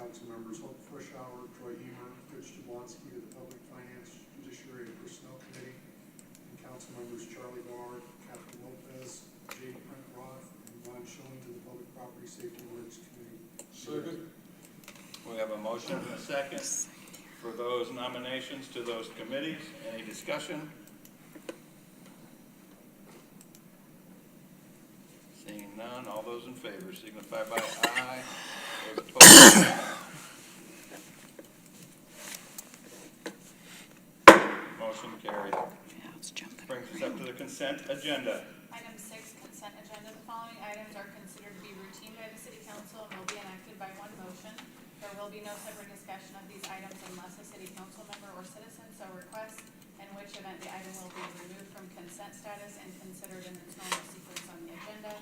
council members Hope Frischauer, Troy Hemer, Rich Jablonski to the Public Finance, Judiciary, and Personnel Committee, and council members Charlie Barr, Captain Lopez, Jay Brent Roth, and Ron Schilling to the Public Property Safety and Works Committee. Second. We have a motion and a second for those nominations to those committees. Any discussion? Seeing none, all those in favor signify by aye. Those opposed, nay. Motion carried. Yeah, it's jumping. Brings us up to the consent agenda. Item 6, consent agenda. The following items are considered to be routine by the city council and will be enacted by one motion. There will be no separate discussion of these items unless a city council member or citizen so requests, in which event the item will be removed from consent status and considered in its normal sequence on the agenda.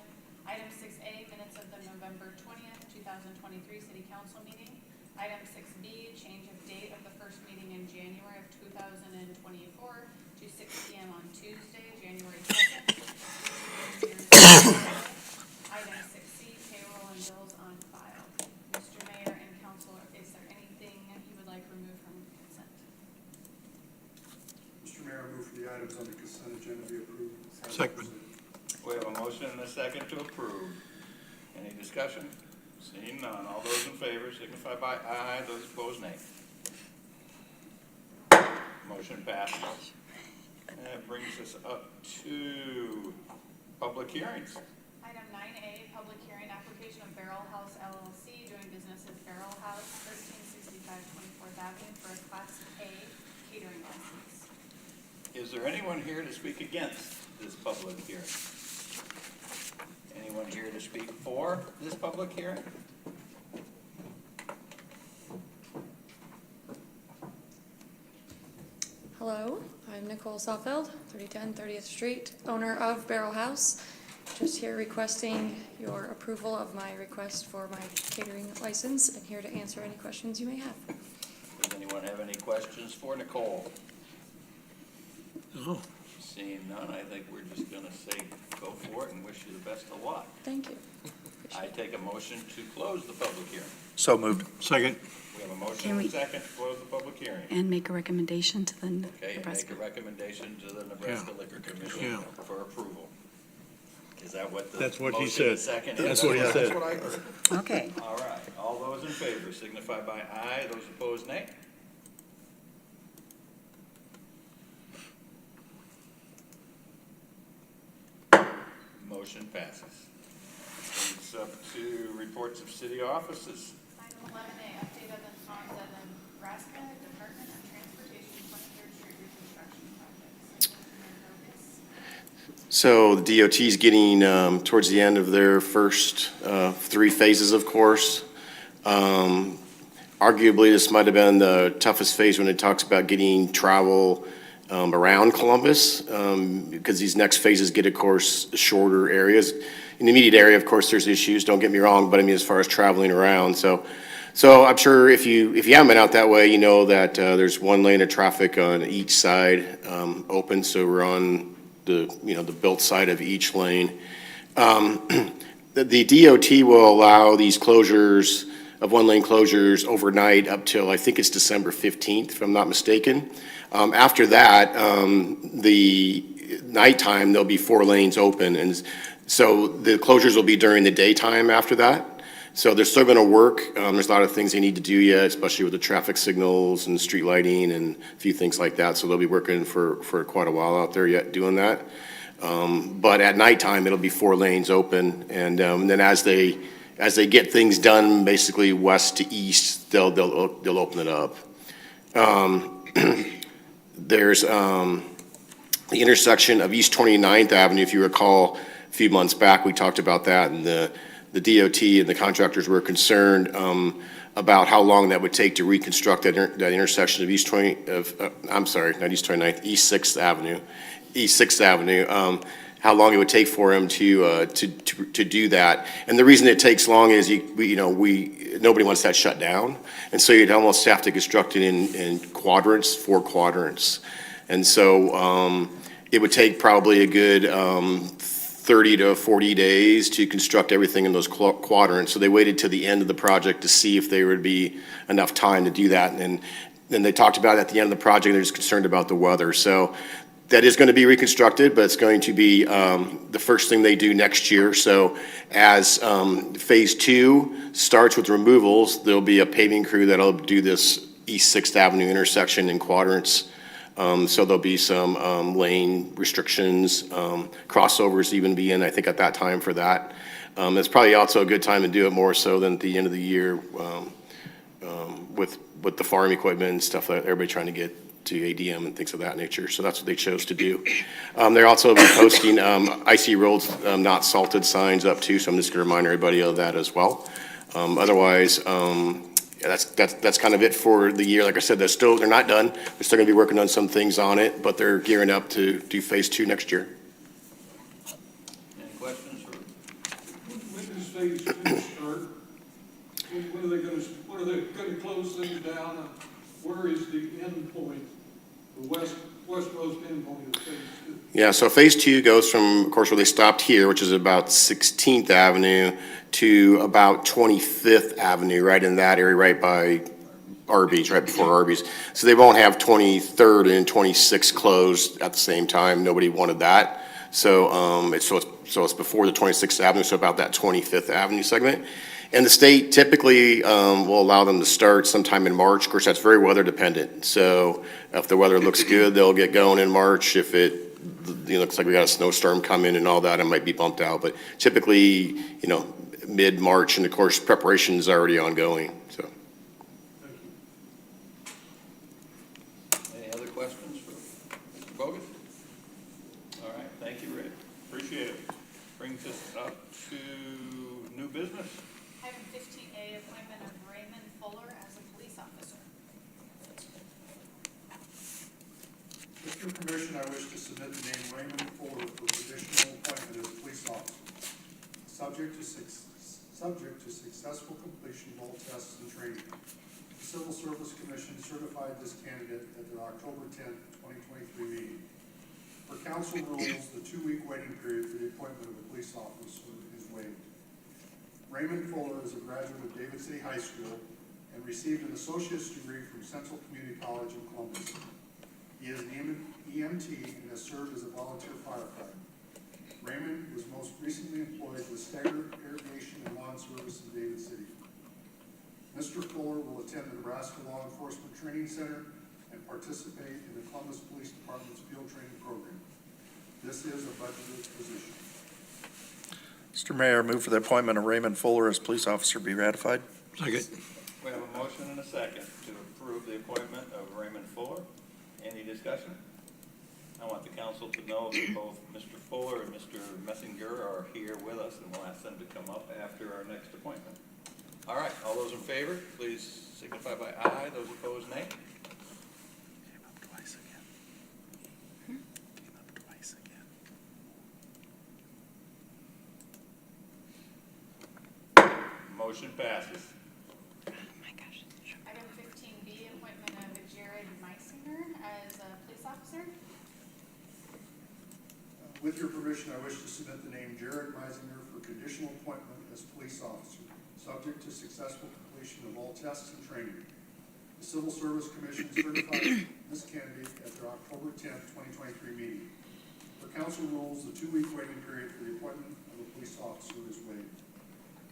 Item 6A, minutes of the November 20th, 2023 city council meeting. Item 6B, change of date of the first meeting in January of 2024 to 6 p.m. on Tuesday, January 2nd. Item 6C, payroll and bills on file. Mr. Mayor and council, is there anything you would like removed from consent? Mr. Mayor, I move for the items on the consent agenda be approved. Second. We have a motion and a second to approve. Any discussion? Seeing none, all those in favor signify by aye. Those opposed, nay. Motion passes. That brings us up to public hearings. Item 9A, public hearing application of Barrel House LLC doing business as Barrel House, 1365 24th Avenue for a Class A catering license. Is there anyone here to speak against this public hearing? Anyone here to speak for this public hearing? Hello, I'm Nicole Sawfeld, 3010 30th Street, owner of Barrel House. Just here requesting your approval of my request for my catering license and here to answer any questions you may have. Does anyone have any questions for Nicole? No. Seeing none, I think we're just going to say go for it and wish you the best of luck. Thank you. I take a motion to close the public hearing. So moved. Second. We have a motion Can and we- a second to close the public hearing. And make a recommendation to the Okay, and make Nebraska. a recommendation to the Nebraska Liquor Commission Yeah. for approval. Is that what the That's what he motion and said. second is? That's what he said. That's what I heard. Okay. All right, all those in favor signify by aye. Those opposed, nay. Motion passes. It's up to reports of city offices. Item 11A, update of the funds of the Nebraska Department of Transportation 23rd Street reconstruction projects. So the DOT is getting towards the end of their first 3 phases, of course. Arguably, this might have been the toughest phase when it talks about getting travel around Columbus, because these next phases get, of course, shorter areas. In the immediate area, of course, there's issues, don't get me wrong, but I mean, as far as traveling around. So I'm sure if you haven't been out that way, you know that there's 1 lane of traffic on each side open, so we're on the built side of each lane. The DOT will allow these closures of 1 lane closures overnight up till, I think it's December 15th, if I'm not mistaken. After that, the nighttime, there'll be 4 lanes open, and so the closures will be during the daytime after that. So they're still gonna work. There's a lot of things they need to do yet, especially with the traffic signals and street lighting and a few things like that. So they'll be working for quite a while out there yet doing that. But at nighttime, it'll be 4 lanes open, and then as they get things done, basically west to east, they'll open it up. There's the intersection of East 29th Avenue. If you recall, a few months back, we talked about that, and the DOT and the contractors were concerned about how long that would take to reconstruct that intersection of East 6th Avenue. East 6th Avenue, how long it would take for him to do that. And the reason it takes long is nobody wants that shut down, and so you'd almost have to construct it in quadrants, 4 quadrants. And so it would take probably a good 30 to 40 days to construct everything in those quadrants. So they waited till the end of the project to see if there would be enough time to do that. And then they talked about it at the end of the project, they're just concerned about the weather. So that is going to be reconstructed, but it's going to be the first thing they do next year. So as phase 2 starts with removals, there'll be a paving crew that'll do this East 6th Avenue intersection in quadrants. So there'll be some lane restrictions, crossovers even be in, I think, at that time for that. It's probably also a good time to do it more so than at the end of the year with the farm equipment and stuff that everybody trying to get to ADM and things of that nature. So that's what they chose to do. They're also be posting icy roads, not salted signs up too. So I'm just going to remind everybody of that as well. Otherwise, yeah, that's kind of it for the year. Like I said, they're not done. They're still going to be working on some things on it, but they're gearing up to do phase 2 next year. Any questions for? When does phase 2 start? When are they gonna close things down? And where is the end point, the westmost end point of phase 2? Yeah, so phase 2 goes from, of course, where they stopped here, which is about 16th Avenue, to about 25th Avenue, right in that area, right by Arby's, right before Arby's. So they won't have 23rd and 26th closed at the same time. Nobody wanted that. So it's before the 26th Avenue, so about that 25th Avenue segment. And the state typically will allow them to start sometime in March. Of course, that's very weather dependent. So if the weather looks good, they'll get going in March. If it looks like we got a snowstorm coming and all that, it might be bumped out. But typically, mid-March, and of course, preparation is already ongoing. So. Any other questions for Mr. Bogan? All right, thank you, Rick. Appreciate it. Brings us up to new business. Item 15A, appointment of Raymond Fuller as a police officer. With your permission, I wish to submit the name Raymond Fuller for conditional appointment as police officer, subject to successful completion of all tests and training. The Civil Service Commission certified this candidate at their October 10th, 2023 meeting. Per council rules, the 2-week waiting period for the appointment of a police officer is waived. Raymond Fuller is a graduate of David City High School and received an associate's degree from Central Community College in Columbus. He is an EMT and has served as a volunteer firefighter. Raymond was most recently employed with Staggered Irrigation and Lawn Service in David City. Mr. Fuller will attend the Nebraska Law Enforcement Training Center and participate in the Columbus Police Department's field training program. This is a budgeted position. Mr. Mayor, I move for the appointment of Raymond Fuller as police officer be ratified. Second. We have a motion and a second to approve the appointment of Raymond Fuller. Any discussion? I want the council to know that both Mr. Fuller and Mr. Messinger are here with us, and we'll ask them to come up after our next appointment. All right, all those in favor, please signify by aye. Those opposed, nay. Came up twice again. Came up twice again. Motion passes. Oh my gosh. Item 15B, appointment of Jared Meisinger as a police officer. With your permission, I wish to submit the name Jared Meisinger for conditional appointment as police officer, subject to successful completion of all tests and training. The Civil Service Commission certified this candidate at their October 10th, 2023 meeting. Per council rules, the 2-week waiting period for the appointment of a police officer is waived.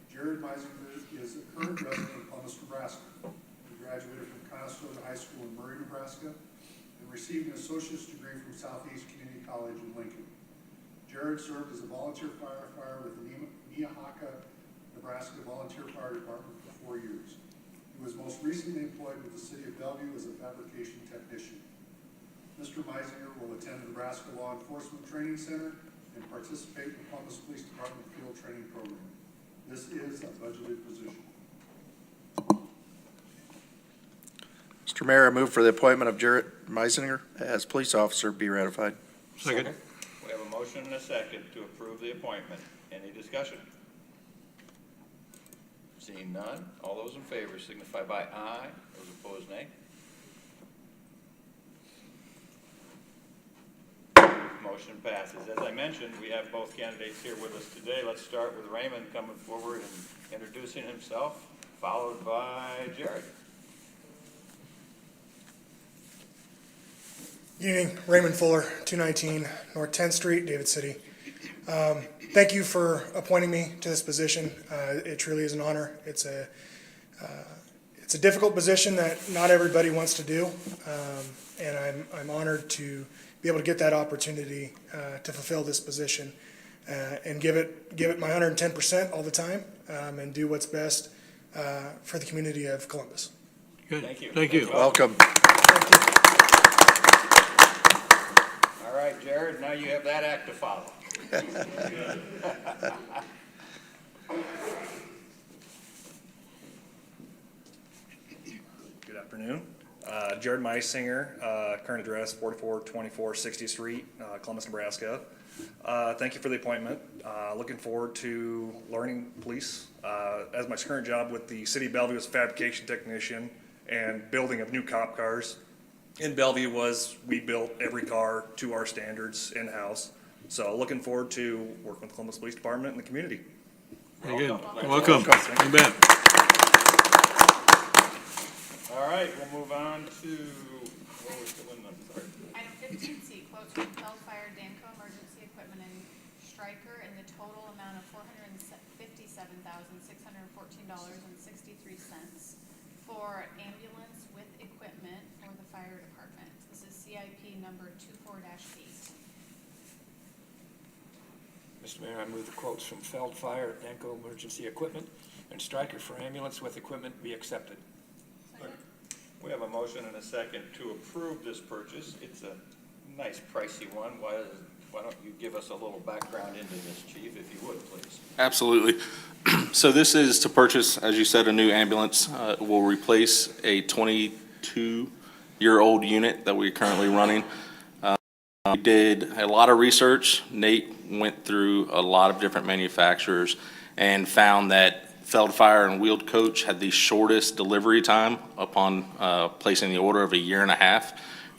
Jared Meisinger is a current resident of Columbus, Nebraska. He graduated from Conestoga High School in Murray, Nebraska, and received an associate's degree from Southeast Community College in Lincoln. Jared served as a volunteer firefighter with the Neahaka, Nebraska Volunteer Fire Department for 4 years. He was most recently employed with the City of Bellevue as a fabrication technician. Mr. Meisinger will attend the Nebraska Law Enforcement Training Center and participate in the Columbus Police Department field training program. This is a budgeted position. Mr. Mayor, I move for the appointment of Jared Meisinger as police officer be ratified. Second. We have a motion and a second to approve the appointment. Any discussion? Seeing none, all those in favor signify by aye. Those opposed, nay. Motion motion passes. As I mentioned, we have both candidates here with us today. Let's start with Raymond coming forward and introducing himself, followed by Jared. Evening, Raymond Fuller, 219 North 10th Street, David City. Thank you for appointing me to this position. It truly is an honor. It's a difficult position that not everybody wants to do, and I'm honored to be able to get that opportunity to fulfill this position and give it my 110% all the time, and do what's best for the community of Columbus. Good. Thank you. Thank you. Welcome. Thank you. All right, Jared, now you have that act to follow. Good afternoon. Jared Meisinger, current address 4424 60th Street, Columbus, Nebraska. Thank you for the appointment. Looking forward to learning police. As my current job with the City of Bellevue as a fabrication technician and building of new cop cars. In Bellevue we built every car to our standards in-house. So looking forward to working with Columbus Police Department and the community. Very good. Welcome. Welcome. You bet. All right, we'll move on to, what was the one, I'm sorry. Item 15C, quotes from Feld Fire Danco Emergency Equipment and Stryker in the total amount of $457,614.63 for ambulance with equipment for the fire department. This is CIP number 24-8. Mr. Mayor, I move the quotes from Feld Fire, Danco Emergency Equipment, and Stryker for ambulance with equipment be accepted. We have a motion and a second to approve this purchase. It's a nice pricey one. Why don't you give us a little background into this, Chief, if you would, please? Absolutely. So this is to purchase, as you said, a new ambulance. It will replace a 22-year-old unit that we're currently running. We did a lot of research. Nate went through a lot of different manufacturers and found that Feld Fire and Wheeled Coach had the shortest delivery time upon placing the order of 1.5 years.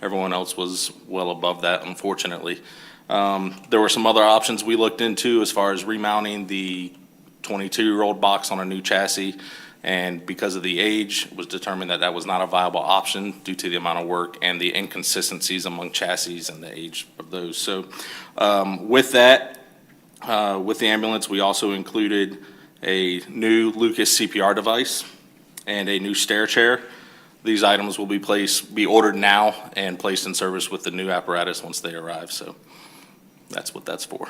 Everyone else was well above that, unfortunately. There were some other options we looked into as far as remounting the 22-year-old box on a new chassis, and because of the age, it was determined that that was not a viable option due to the amount of work and the inconsistencies among chassis and the age of those. So with that, with the ambulance, we also included a new Lucas CPR device and a new stair chair. These items will be ordered now and placed in service with the new apparatus once they arrive. So that's what that's for.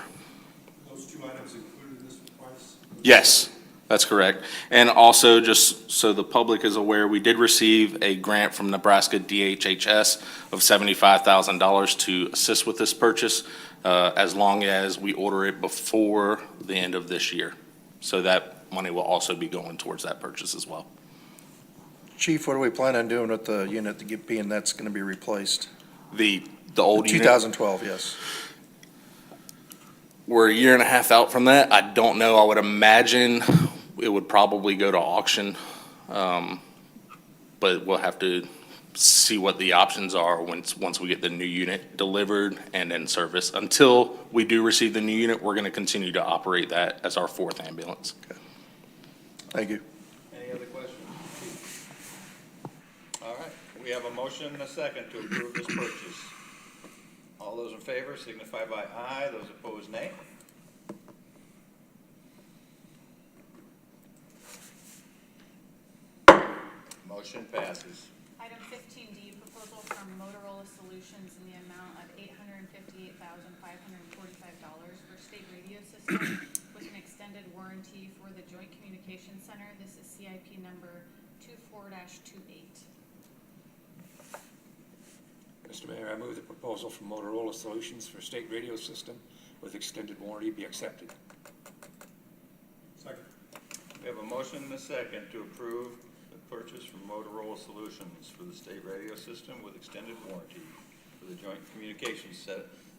Those two items included in this price? Yes, that's correct. And also, just so the public is aware, we did receive a grant from Nebraska DHHS of $75,000 to assist with this purchase, as long as we order it before the end of this year. So that money will also be going towards that purchase as well. Chief, what do we plan on doing with the unit being that's going to be replaced? The old unit, 2012, yes. we're 1.5 years out from that. I don't know. I would imagine it would probably go to auction, but we'll have to see what the options are once we get the new unit delivered and in service. Until we do receive the new unit, we're going to continue to operate that as our 4th ambulance. Okay. Thank you. Any other questions? All right, we have a motion and a second to approve this purchase. All those in favor signify by aye. Those opposed, nay. Motion passes. Item 15D, proposal from Motorola Solutions in the amount of $858,545 for state radio system with an extended warranty for the Joint Communications Center. This is CIP number 24-28. Mr. Mayor, I move the proposal from Motorola Solutions for state radio system with extended warranty be accepted. Second. We have a motion and a second to approve the purchase from Motorola Solutions for the state radio system with extended warranty for the Joint Communications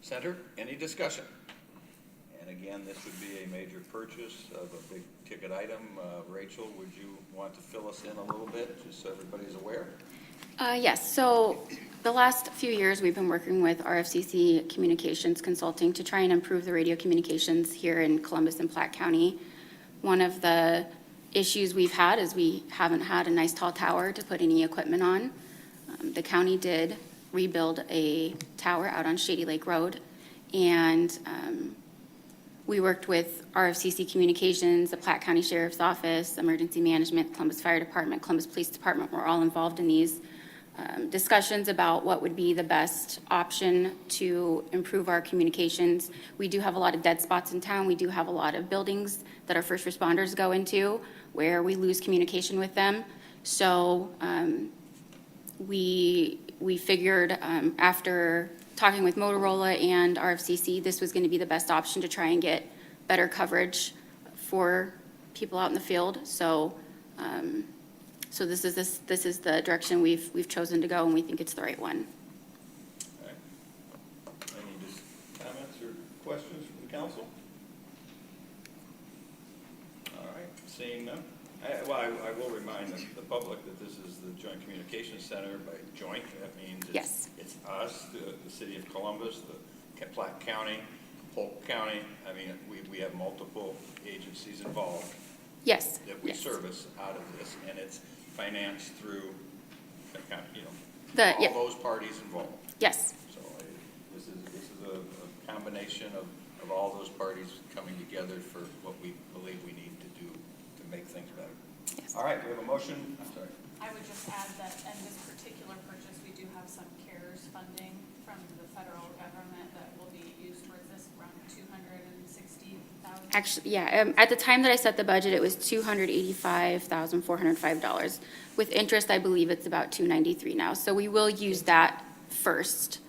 Center. Any discussion? And again, this would be a major purchase of a big ticket item. Rachel, would you want to fill us in a little bit, just so everybody's aware? Yes, so the last few years, we've been working with RFCC Communications Consulting to try and improve the radio communications here in Columbus and Platte County. One of the issues we've had is we haven't had a nice tall tower to put any equipment on. The county did rebuild a tower out on Shady Lake Road, and we worked with RFCC Communications, the Platte County Sheriff's Office, Emergency Management, Columbus Fire Department, Columbus Police Department. We're all involved in these discussions about what would be the best option to improve our communications. We do have a lot of dead spots in town. We do have a lot of buildings that our first responders go into where we lose communication with them. So we figured after talking with Motorola and RFCC, this was going to be the best option to try and get better coverage for people out in the field. So so this is the direction we've chosen to go, and we think it's the right one. All right. Any comments or questions from the council? All right, seeing none. I will remind the public that this is the Joint Communications Center. By joint, that means Yes. it's us, the city of Columbus, the Platte County, Polk County. I mean, we have multiple agencies involved. Yes. That we yes. service out of this, and it's financed through, you know, Yeah. all those parties involved. Yes. So this is a combination of all those parties coming together for what we believe we need to do to make things better. Yes. All right, we have a motion. I'm sorry. I would just add that in this particular purchase, we do have some CARES funding from the federal government that will be used towards this, around $260,000. Actually, yeah, at the time that I set the budget, it was $285,405. With interest, I believe it's about $293 now. So we will use that first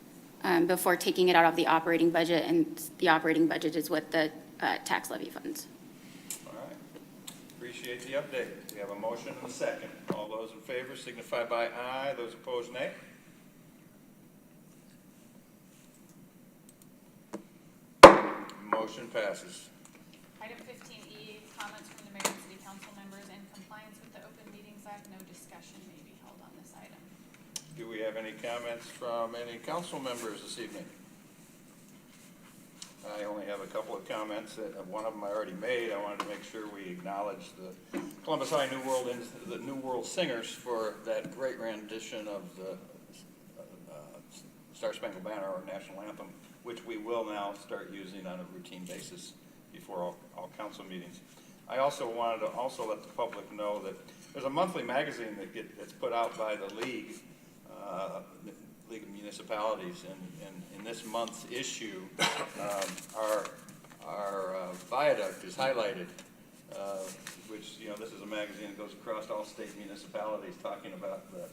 before taking it out of the operating budget, and the operating budget is what the tax levy funds. All right. Appreciate the update. We have a motion and a second. All those in favor signify by aye. Those opposed, nay. Motion passes. Item 15E, comments from the mayor and city council members. In compliance with the Open Meetings Act, no discussion may be held on this item. Do we have any comments from any council members this evening? I only have a couple of comments. One of them I already made. I wanted to make sure we acknowledge the Columbus High New World and the New World Singers for that great rendition of the Star Spangled Banner, our national anthem, which we will now start using on a routine basis before all council meetings. I also wanted to let the public know that there's a monthly magazine that's put out by the League of Municipalities, and in this month's issue, our viaduct is highlighted, which, you know, this is a magazine that goes across all state municipalities talking about the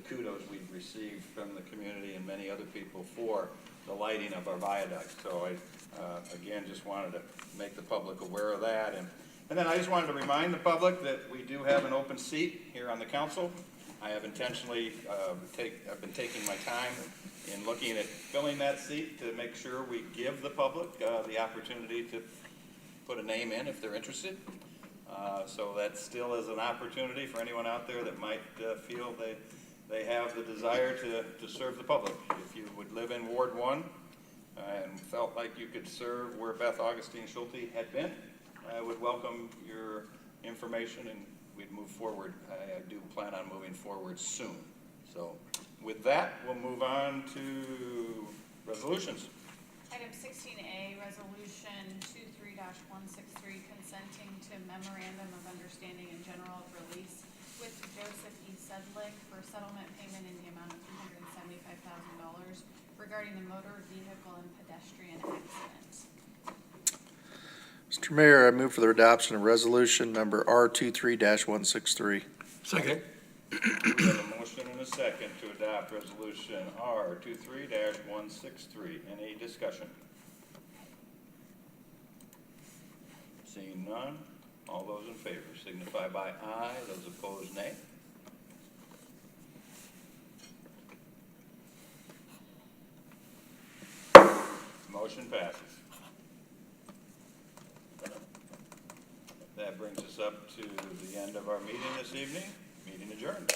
kudos we've received from the community and many other people for the lighting of our viaduct. So I, again, just wanted to make the public aware of that. And then I just wanted to remind the public that we do have an open seat here on the council. I have intentionally I've been taking my time in looking at filling that seat to make sure we give the public the opportunity to put a name in if they're interested. So that still is an opportunity for anyone out there that might feel they have the desire to serve the public. If you would live in Ward 1 and felt like you could serve where Beth Augustine Schulte had been, I would welcome your information and we'd move forward. I do plan on moving forward soon. So with that, we'll move on to resolutions. Item 16A, Resolution 23-163, consenting to memorandum of understanding and general release with Joseph E. Sedlick for settlement payment in the amount of $275,000 regarding the motor vehicle and pedestrian accident. Mr. Mayor, I move for the adoption of resolution number R23-163. Second. We have a motion and a second to adopt resolution R23-163. Any discussion? Seeing none, all those in favor signify by aye. Those opposed, nay. Motion passes. That brings us up to the end of our meeting this evening. Meeting adjourned.